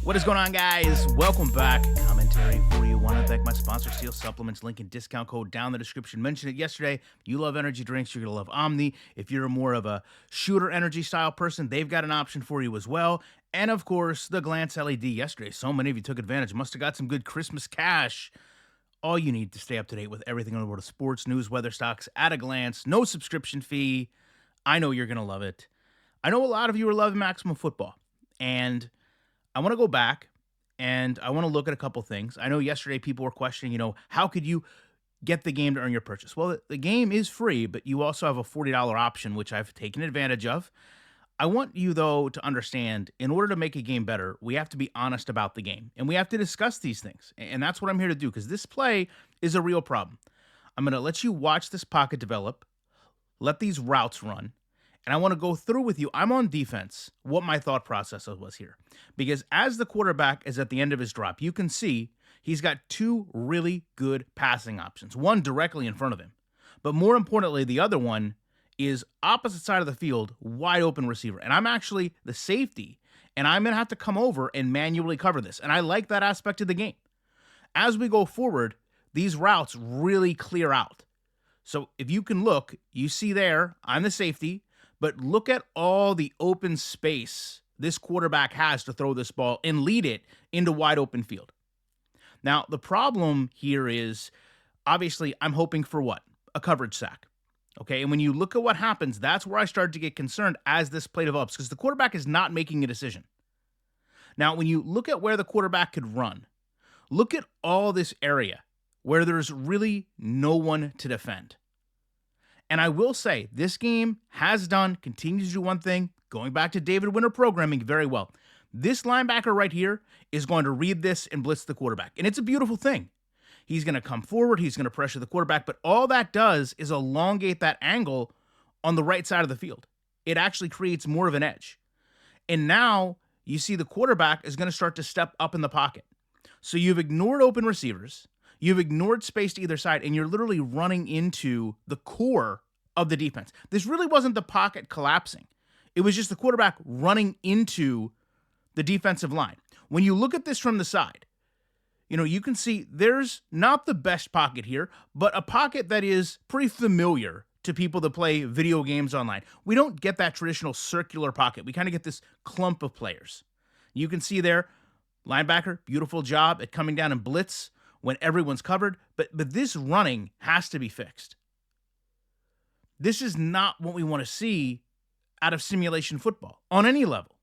What is going on, guys? Welcome back. Commentary for you. Want to thank my sponsor, Steel Supplements. Link and discount code down in the description. Mentioned it yesterday. You love energy drinks, you're going to love Omni. If you're more of a shooter energy style person, they've got an option for you as well. And of course, the Glance LED yesterday. So many of you took advantage. Must have got some good Christmas cash. All you need to stay up to date with everything in the world of sports, news, weather, stocks at a glance. No subscription fee. I know you're going to love it. I know a lot of you are loving Maximum Football. And I want to go back and I want to look at a couple things. I know yesterday people were questioning, how could you get the game to earn your purchase? Well, the game is free, but you also have a $40 option, which I've taken advantage of. I want you, though, to understand in order to make a game better, we have to be honest about the game and we have to discuss these things. And that's what I'm here to do because this play is a real problem. I'm going to let you watch this pocket develop, let these routes run. And I want to go through with you, I'm on defense, what my thought process was here. Because as the quarterback is at the end of his drop, you can see he's got two really good passing options, one directly in front of him. But more importantly, the other one is opposite side of the field, wide open receiver. And I'm actually the safety, and I'm going to have to come over and manually cover this. And I like that aspect of the game. As we go forward, these routes really clear out. So if you can look, you see there, I'm the safety. But look at all the open space this quarterback has to throw this ball and lead it into wide open field. Now, the problem here is, obviously, I'm hoping for what? A coverage sack. Okay, and when you look at what happens, that's where I started to get concerned as this play develops, because the quarterback is not making a decision. Now, when you look at where the quarterback could run, look at all this area where there's really no one to defend. And I will say, this game continues to do one thing, going back to David Winter programming very well. This linebacker right here is going to read this and blitz the quarterback. And it's a beautiful thing. He's going to come forward, he's going to pressure the quarterback, but all that does is elongate that angle on the right side of the field. It actually creates more of an edge. And now you see the quarterback is going to start to step up in the pocket. So you've ignored open receivers. You've ignored space to either side, and you're literally running into the core of the defense. This really wasn't the pocket collapsing. It was just the quarterback running into the defensive line. When you look at this from the side, you can see there's not the best pocket here, but a pocket that is pretty familiar to people that play video games online. We don't get that traditional circular pocket. We kind of get this clump of players. You can see there, linebacker, beautiful job at coming down and blitz when everyone's covered, but this running has to be fixed. This is not what we want to see out of simulation football on any level.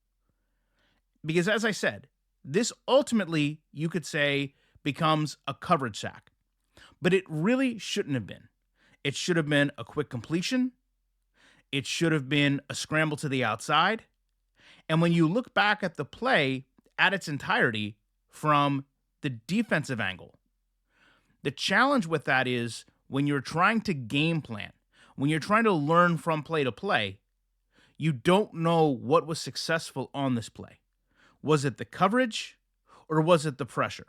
Because as I said, this ultimately, you could say, becomes a coverage sack. But it really shouldn't have been. It should have been a quick completion. It should have been a scramble to the outside. And when you look back at the play at its entirety from the defensive angle, the challenge with that is when you're trying to game plan, when you're trying to learn from play to play, you don't know what was successful on this play. Was it the coverage or was it the pressure?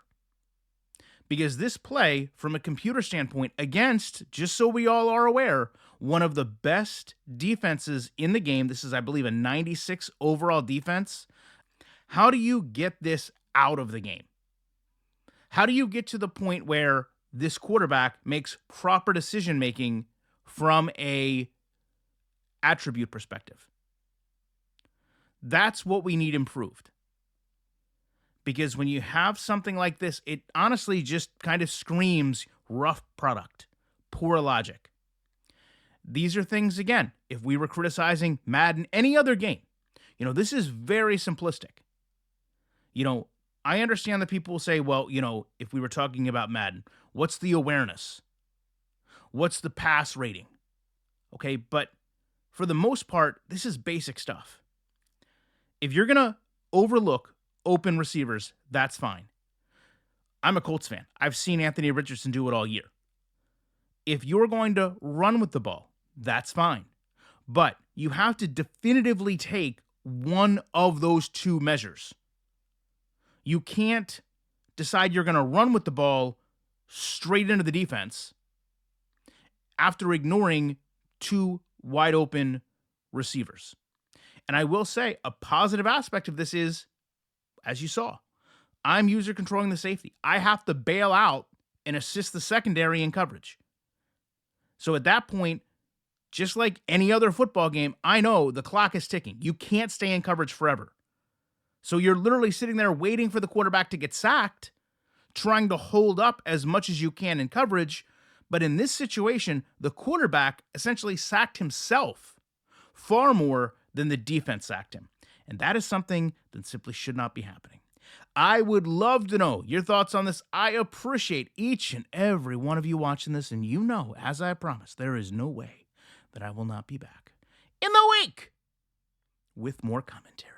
Because this play, from a computer standpoint, against, just so we all are aware, one of the best defenses in the game, this is, I believe, a 96 overall defense. How do you get this out of the game? How do you get to the point where this quarterback makes proper decision-making from a attribute perspective? That's what we need improved. Because when you have something like this, it honestly just kind of screams rough product, poor logic. These are things, again, if we were criticizing Madden, any other game, this is very simplistic. I understand that people will say, well, if we were talking about Madden, what's the awareness? What's the pass rating? Okay, but for the most part, this is basic stuff. If you're going to overlook open receivers, that's fine. I'm a Colts fan. I've seen Anthony Richardson do it all year. If you're going to run with the ball, that's fine. But you have to definitively take one of those two measures. You can't decide you're going to run with the ball straight into the defense after ignoring two wide open receivers. And I will say a positive aspect of this is, as you saw, I'm user controlling the safety. I have to bail out and assist the secondary in coverage. So at that point, just like any other football game, I know the clock is ticking. You can't stay in coverage forever. So you're literally sitting there waiting for the quarterback to get sacked, trying to hold up as much as you can in coverage. But in this situation, the quarterback essentially sacked himself far more than the defense sacked him. And that is something that simply should not be happening. I would love to know your thoughts on this. I appreciate each and every one of you watching this. And you know, as I promised, there is no way that I will not be back in the week with more commentary.